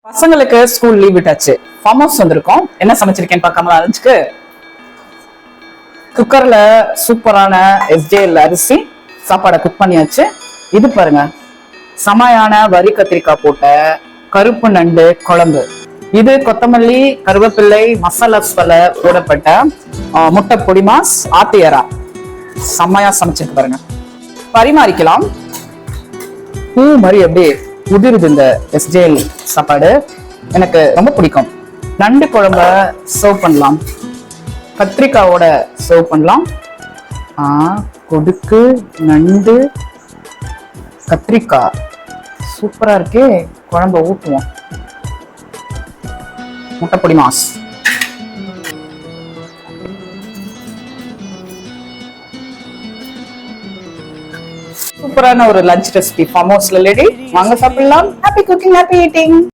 பசங்களுக்கு school leave விட்டாச்சு. Farm house வந்திருக்கோம். என்ன சமைச்சிருக்கேன்னு பார்க்காம லஞ்சுக்கு குக்கர்ல சூப்பரான எஸ்ஜேஎல் அரிசி சாப்பாடை குக் பண்ணியாச்சு. இது பாருங்க, சமையான வரி கத்திரிக்காய் போட்ட கருப்பு நண்டு குழம்பு. இது கொத்தமல்லி கருவேப்பிள்ளை மசாலாஸ் போடப்பட்ட முட்டை பொடிமாஸ் ஆத்தியரா. செம்மையா சமைச்சிருக்கு பாருங்க. பரிமாறிக்கலாம். பூ மாதிரி அப்படியே உதிருது இந்த எஸ்ஜேஎல் சாப்பாடு. எனக்கு ரொம்ப பிடிக்கும். நண்டு குழம்ப சர்வ் பண்ணலாம், கத்திரிக்காவோட சர்வ் பண்ணலாம். கொடுக்கு நண்டு கத்திரிக்காய் சூப்பரா இருக்கே. குழம்ப ஊற்றுவோம். முட்டை பொடி மாஸ். சூப்பரான ஒரு லஞ்ச் ரெசிபி ஃபார்ம் ஹவுஸ்ல ரெடி. வாங்க சாப்பிடலாம். Happy cooking, happy eating.